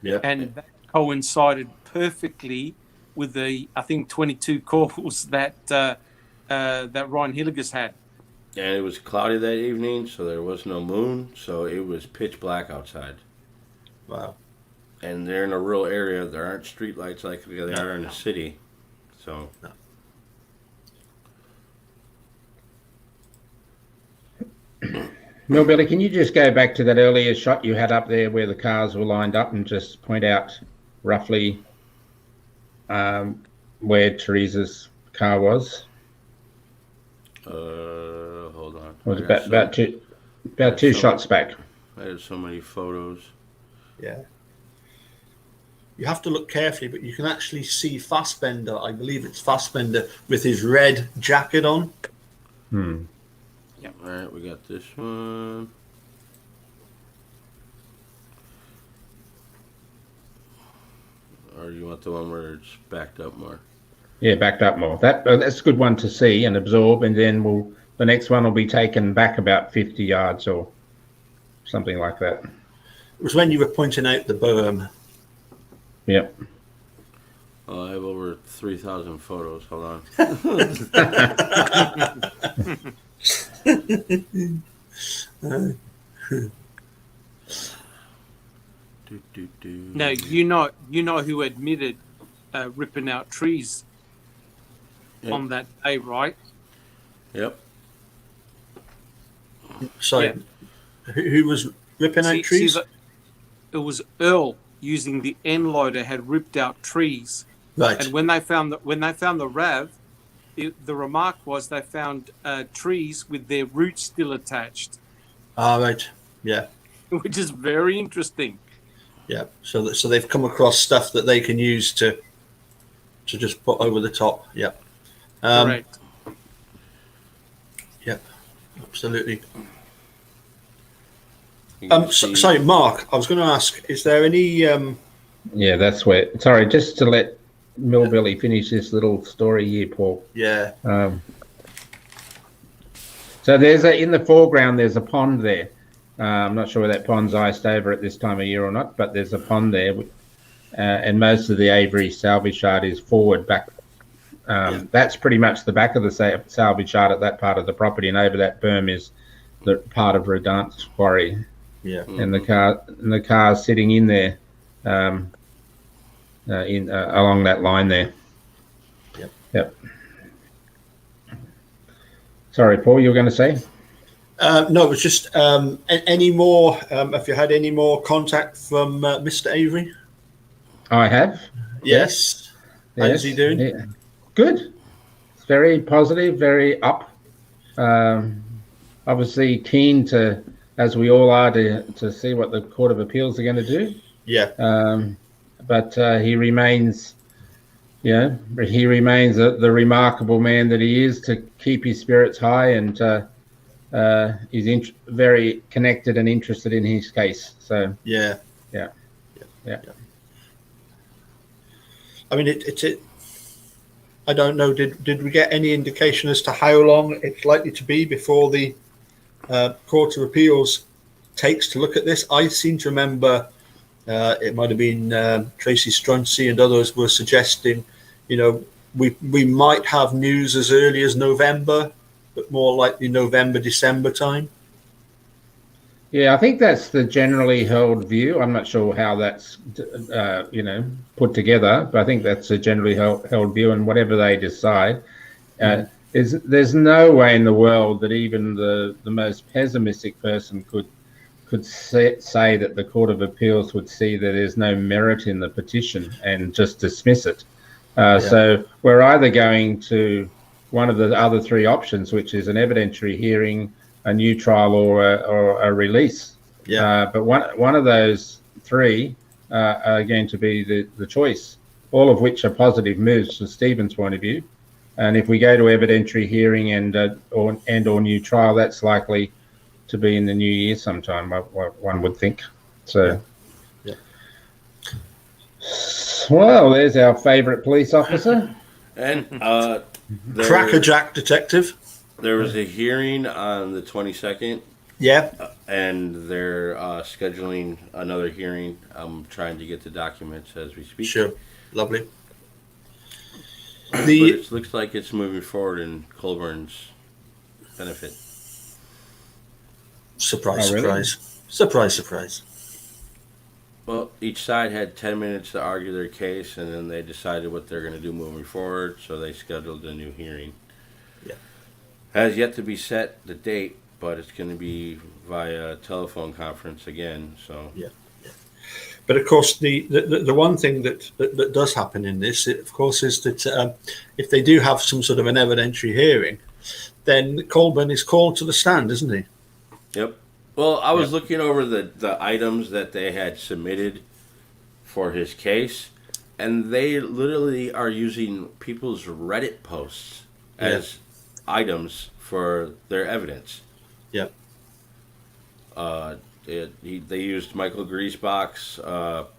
D: Yeah.
A: And that coincided perfectly with the, I think, 22 calls that Ryan Hilligus had.
D: And it was cloudy that evening, so there was no moon, so it was pitch black outside.
B: Wow.
D: And they're in a rural area. There aren't street lights like they are in the city. So.
B: No.
C: Milbillie, can you just go back to that earlier shot you had up there where the cars were lined up and just point out roughly where Teresa's car was?
D: Hold on.
C: It was about two shots back.
D: I had so many photos.
B: Yeah. You have to look carefully, but you can actually see Fassbender. I believe it's Fassbender with his red jacket on.
D: All right, we got this one. Or you want the one where it's backed up more?
C: Yeah, backed up more. That's a good one to see and absorb, and then the next one will be taken back about 50 yards or something like that.
B: It was when you were pointing out the berm.
C: Yep.
D: Oh, I have over 3,000 photos. Hold on.
A: Now you know who admitted ripping out trees on that day, right?
D: Yep.
B: So, who was ripping out trees?
A: It was Earl using the end loader had ripped out trees.
B: Right.
A: And when they found the RAV, the remark was they found trees with their roots still attached.
B: Ah, right. Yeah.
A: Which is very interesting.
B: Yeah. So they've come across stuff that they can use to just put over the top. Yeah.
A: Correct.
B: Yep. Absolutely. Sorry, Mark. I was going to ask: is there any?
C: Yeah, that's where. Sorry, just to let Milbillie finish this little story here, Paul.
B: Yeah.
C: So there's in the foreground. There's a pond there. I'm not sure whether that pond's iced over at this time of year or not, but there's a pond there, and most of the Avery salvage yard is forward back. That's pretty much the back of the salvage yard at that part of the property, and over that berm is the part of Redant's quarry.
B: Yeah.
C: And the car sitting in there, along that line there. Yep. Sorry, Paul, you were going to say?
B: No, it was just any more. Have you had any more contact from Mr. Avery?
C: I have.
B: Yes. How's he doing?
C: Yeah. Good. It's very positive, very up. Obviously keen to, as we all are, to see what the Court of Appeals are going to do.
B: Yeah.
C: But he remains, the remarkable man that he is, to keep his spirits high, and he's very connected and interested in his case. So
B: yeah. I mean, it. I don't know. Did we get any indication as to how long it's likely to be before the Court of Appeals takes to look at this? I seem to remember it might have been Tracy Struncy and others were suggesting, we might have news as early as November, but more likely November, December time.
C: Yeah, I think that's the generally held view. I'm not sure how that's, put together, but I think that's a generally held view, and whatever they decide, there's no way in the world that even the most pessimistic person could say that the Court of Appeals would see that there's no merit in the petition and just dismiss it. So we're either going to one of the other three options, which is an evidentiary hearing, a new trial, or a release.
B: Yeah.
C: But one of those three are going to be the choice, all of which are positive moves from Stephen's point of view. And if we go to evidentiary hearing and or new trial, that's likely to be in the new year sometime, one would think. So,
B: yeah.
C: Well, there's our favourite police officer.
D: And
B: Crackerjack detective.
D: There was a hearing on the 22nd.
B: Yeah.
D: And they're scheduling another hearing. I'm trying to get the documents as we speak.
B: Sure. Lovely.
D: But it looks like it's moving forward in Colburn's benefit.
B: Surprise,
C: really?
B: surprise. Surprise, surprise.
D: Well, each side had 10 minutes to argue their case, and then they decided what they're going to do moving forward, so they scheduled a new hearing.
B: Yeah.
D: Has yet to be set the date, but it's going to be via telephone conference again. So
B: yeah. But of course, the one thing that does happen in this, of course, is that if they do have some sort of an evidentiary hearing, then Colburn is called to the stand, isn't he?
D: Yep. Well, I was looking over the items that they had submitted for his case, and they literally are using people's Reddit posts as items for their evidence.
B: Yep.
D: They used Michael Griesbach's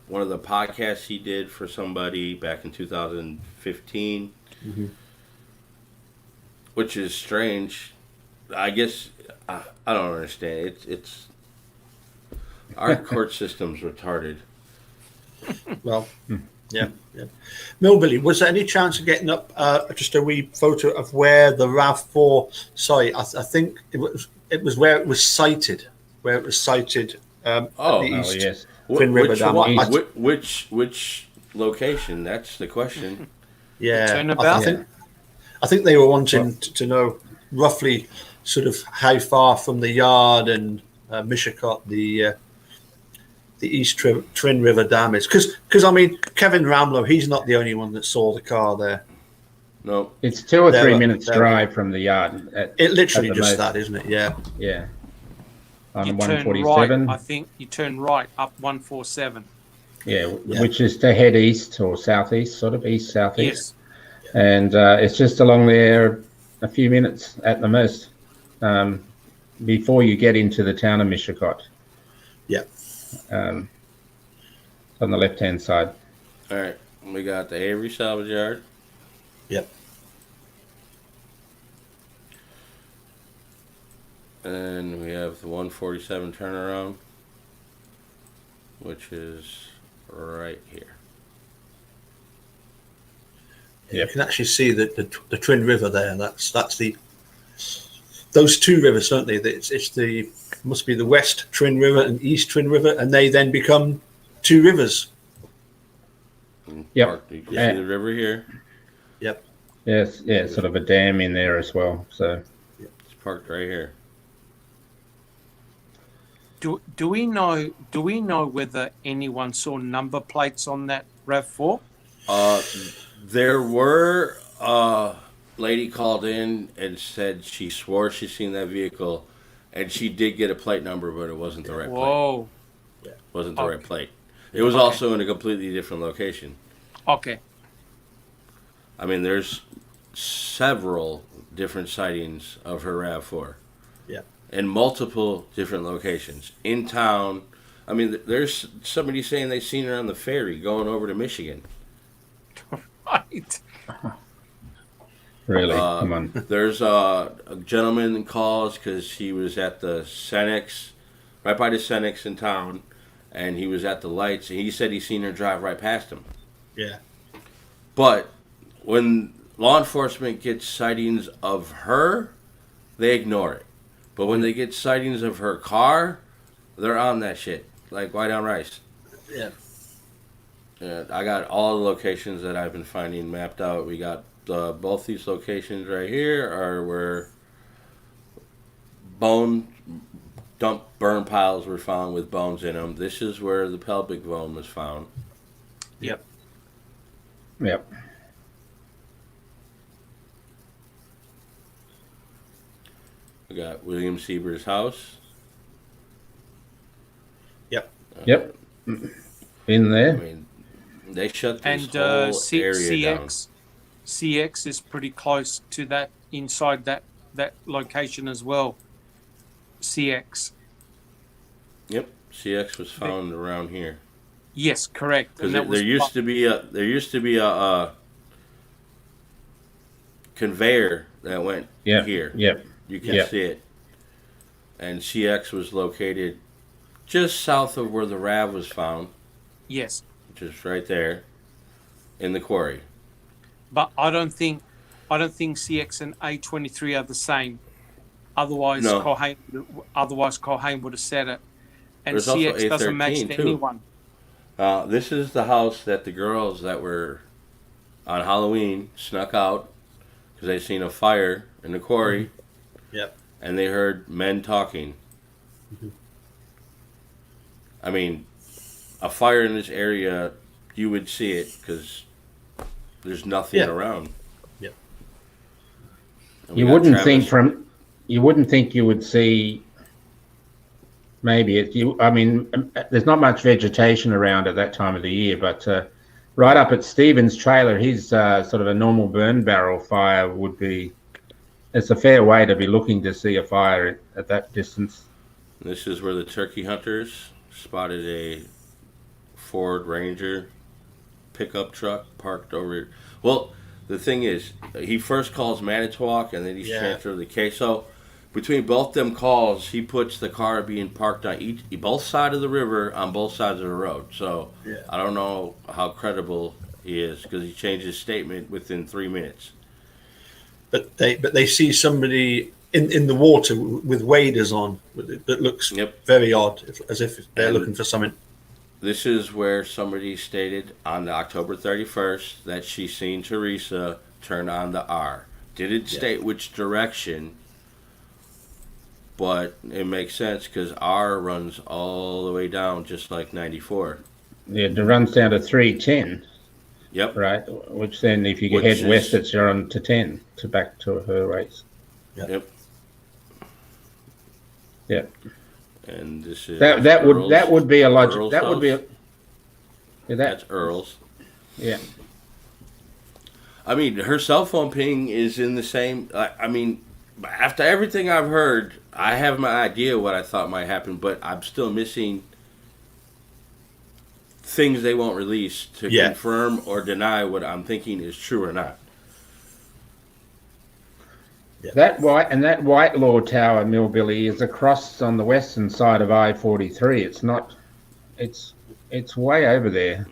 D: one of the podcasts he did for somebody back in 2015, which is strange. I guess I don't understand. It's our court system's retarded.
B: Well, yeah. Milbillie, was there any chance of getting up just a wee photo of where the RAV4? Sorry, I think it was where it was sighted. Where it was sighted at the east.
C: Yes.
B: Twin River Dam.
D: Which location? That's the question.
B: Yeah, I think they were wanting to know roughly sort of how far from the yard and Mishicot the East Twin River Dam is. Because I mean, Kevin Ramlow, he's not the only one that saw the car there.
D: No,
C: it's 2 or 3 minutes drive from the yard.
B: It literally just that, isn't it? Yeah.
C: Yeah. On
A: you
C: 147.
A: Right, I think you turn right up 147.
C: Yeah, which is to head east or southeast, sort of east southeast.
A: Yes.
C: And it's just along there a few minutes at the most before you get into the town of Mishicot.
B: Yeah.
C: On the left-hand side.
D: All right, we got the Avery Salvage Yard.
B: Yep.
D: And we have the 147 turnaround, which is right here.
B: You can actually see the Twin River there. That's those two rivers, don't they? It's must be the West Twin River and East Twin River, and they then become two rivers.
C: Yep.
D: You can see the river here.
B: Yep.
C: Yes. Yeah. Sort of a dam in there as well. So
D: it's parked right here.
A: Do we know whether anyone saw number plates on that RAV4?
D: There were lady called in and said she swore she seen that vehicle, and she did get a plate number, but it wasn't the right plate.
A: Whoa.
D: It wasn't the right plate. It was also in a completely different location.
A: Okay.
D: I mean, there's several different sightings of her RAV4.
B: Yeah.
D: In multiple different locations. In town. I mean, there's somebody saying they seen her on the ferry going over to Michigan.
A: Right.
C: Really? Come on.
D: There's a gentleman that calls because he was at the Cenex, right by the Cenex in town, and he was at the lights, and he said he seen her drive right past him.
B: Yeah.
D: But when law enforcement gets sightings of her, they ignore it. But when they get sightings of her car, they're on that shit, like white on rice.
B: Yeah.
D: I got all the locations that I've been finding mapped out. We got both these locations right here are where dump burn piles were found with bones in them. This is where the pelvic bone was found.
A: Yep.
D: We got William Sieber's house.
C: Yep. In there.
D: I mean, they shut this
A: And
D: whole area down.
A: CX is pretty close to that, inside that location as well. CX.
D: Yep, CX was found around here.
A: Yes, correct.
D: Because there used to be a conveyor that went here.
C: Yep.
D: You can see it. And CX was located just south of where the RAV was found.
A: Yes.
D: Which is right there in the quarry.
A: But I don't think CX and A23 are the same. Otherwise,
D: No.
A: Colhane would have said it. And
D: There's also
A: CX doesn't match
D: A13
A: to
D: too.
A: anyone.
D: This is the house that the girls that were on Halloween snuck out because they seen a fire in the quarry.
B: Yep.
D: And they heard men talking.
B: Mm-hmm.
D: I mean, a fire in this area, you would see it because there's nothing around.
B: Yep.
C: You wouldn't think you would see. Maybe there's not much vegetation around at that time of the year, but right up at Stephen's trailer, his sort of a normal burn barrel fire would be. It's a fair way to be looking to see a fire at that distance.
D: This is where the turkey hunters spotted a Ford Ranger pickup truck parked over. Well, the thing is, he first calls Manitowoc and then he's transferred to the case. So between both them calls, he puts the car being parked on both sides of the river on both sides of the road. So I don't know how credible he is because he changed his statement within 3 minutes.
B: But they see somebody in the water with waders on that looks very odd, as if they're looking for something.
D: This is where somebody stated on October 31st that she seen Teresa turn on the R. Didn't state which direction, but it makes sense because R runs all the way down just like 94.
C: Yeah, it runs down to 310.
D: Yep.
C: Right, which then if you head west, it's on to 10 to back to her race.
D: Yep.
C: Yep.
D: And this is
C: that would be a logic. That would be
D: that's Earl's.
C: Yeah.
D: I mean, her cell phone ping is in the same. I mean, after everything I've heard, I have my idea what I thought might happen, but I'm still missing things they won't release to confirm or deny what I'm thinking is true or not.
C: Yeah. That Whitelaw Tower, Milbillie, is across on the western side of I-43. It's not. It's way over there.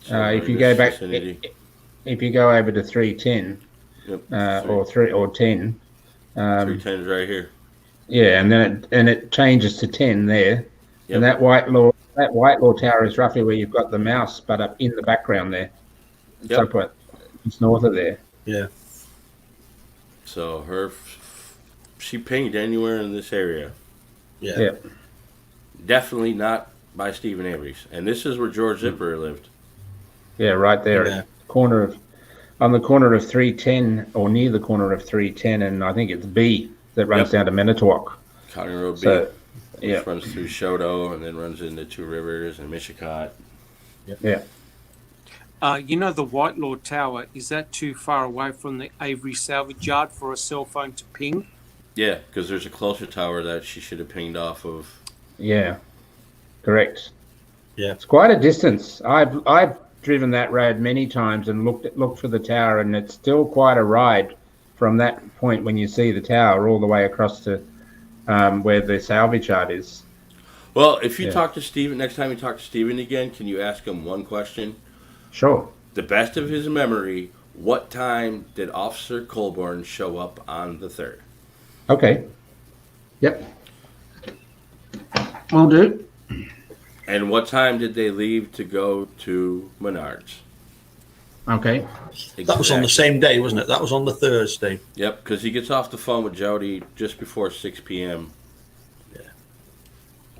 C: If you go back, if you go over to 310, or 310,
D: 310 is right here.
C: Yeah, and then it changes to 10 there, and that Whitelaw Tower is roughly where you've got the mouse, but up in the background there. It's north of there.
B: Yeah.
D: So she pinged anywhere in this area.
B: Yeah.
D: Definitely not by Stephen Avery's. And this is where George Zipper lived.
C: Yeah, right there, on the corner of 310, or near the corner of 310, and I think it's B that runs down to Manitowoc.
D: County Road B. Which runs through Shoto and then runs into Two Rivers and Mishicot.
C: Yeah.
A: You know the Whitelaw Tower, is that too far away from the Avery salvage yard for a cell phone to ping?
D: Yeah, because there's a closer tower that she should have pinged off of.
C: Yeah, correct.
B: Yeah,
C: it's quite a distance. I've driven that road many times and looked for the tower, and it's still quite a ride from that point when you see the tower all the way across to where the salvage yard is.
D: Well, if you talk to Stephen, next time you talk to Stephen again, can you ask him one question?
C: Sure.
D: The best of his memory, what time did Officer Colborn show up on the 3rd?
C: Okay. Yep. Will do.
D: And what time did they leave to go to Menards?
C: Okay.
B: Exactly. That was on the same day, wasn't it? That was on the Thursday.
D: Yep, because he gets off the phone with Jody just before 6 p.m.
B: Yeah.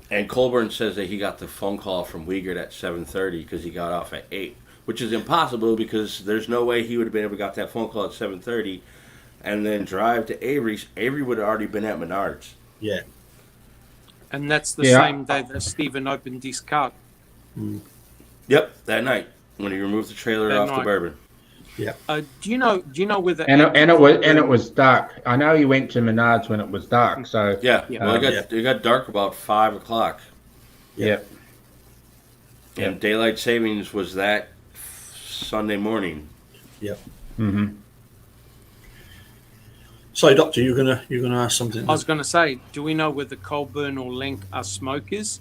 D: And Colborn says that he got the phone call from Wiegert at 7:30 because he got off at 8, which is impossible because there's no way he would have been able to get that phone call at 7:30 and then drive to Avery's. Avery would have already been at Menards.
B: Yeah.
A: And that's the same day that Stephen opened his cut.
D: Yep, that night when he removed the trailer off the bourbon.
B: Yeah.
A: Do you know where the
C: it was dark. I know he went to Menards when it was dark. So
D: well, it got dark about 5 o'clock.
C: Yep.
D: And daylight savings was that Sunday morning.
B: Yep.
C: Mm-hmm.
B: Sorry, Doctor, you're gonna ask something.
A: I was gonna say, do we know whether Colburn or Lenk are smokers?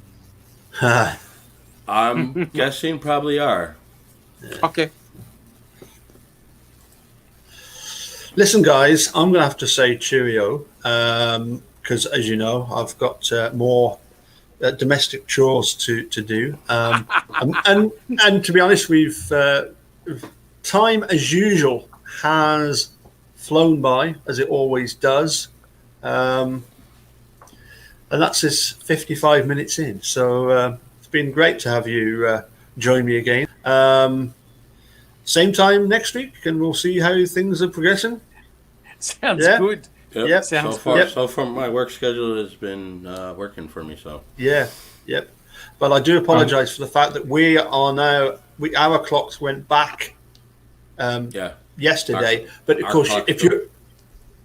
D: I'm guessing probably are.
A: Okay.
B: Listen, guys, I'm going to have to say cheerio because, as you know, I've got more domestic chores to do. And to be honest, we've time as usual has flown by, as it always does. And that's this 55 minutes in. So it's been great to have you join me again. Same time next week, and we'll see how things are progressing.
A: Sounds good.
D: Yep.
B: Yep.
A: Sounds
D: so far, my work schedule has been working for me. So
B: yep. But I do apologise for the fact that we are now. Our clocks went back. Yesterday, but of course,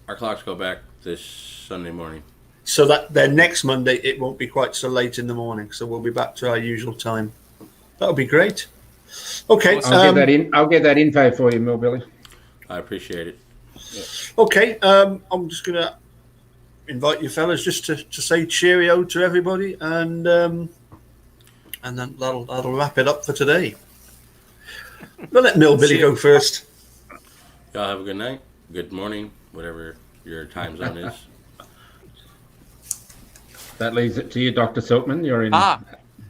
D: our clocks go back this Sunday morning,
B: so that then next Monday it won't be quite so late in the morning. So we'll be back to our usual time. That'll be great. Okay,
C: I'll get that info for you, Milbillie.
D: I appreciate it.
B: Okay, I'm just gonna invite you fellas just to say cheerio to everybody, and then that'll wrap it up for today. We'll let Milbillie go first.
D: Y'all have a good night, good morning, whatever your time zone is.
C: That leaves it to you, Dr. Silkman. You're in
A: awesome.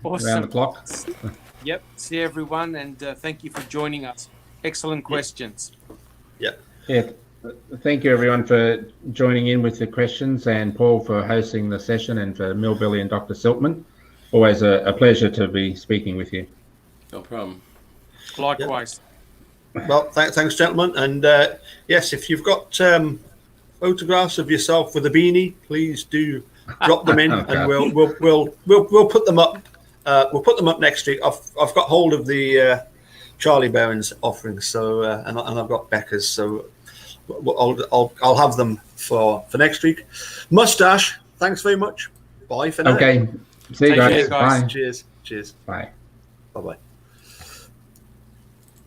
C: Around the clock.
A: Yep. See everyone, and thank you for joining us. Excellent questions.
B: Yep.
C: Yeah. Thank you, everyone, for joining in with the questions, and Paul for hosting the session, and for Milbillie and Dr. Silkman. Always a pleasure to be speaking with you.
D: No problem.
A: Likewise.
B: Yep. Well, thanks, gentlemen. And yes, if you've got photographs of yourself with a beanie, please do drop them in, and we'll put them up. We'll put them up next week. I've got hold of the Charlie Barron's offering, so and I've got Becca's, so I'll have them for next week. Mustache, thanks very much. Bye for now.
C: Okay, see you guys. Bye.
B: Cheers.
C: Bye.
B: Bye.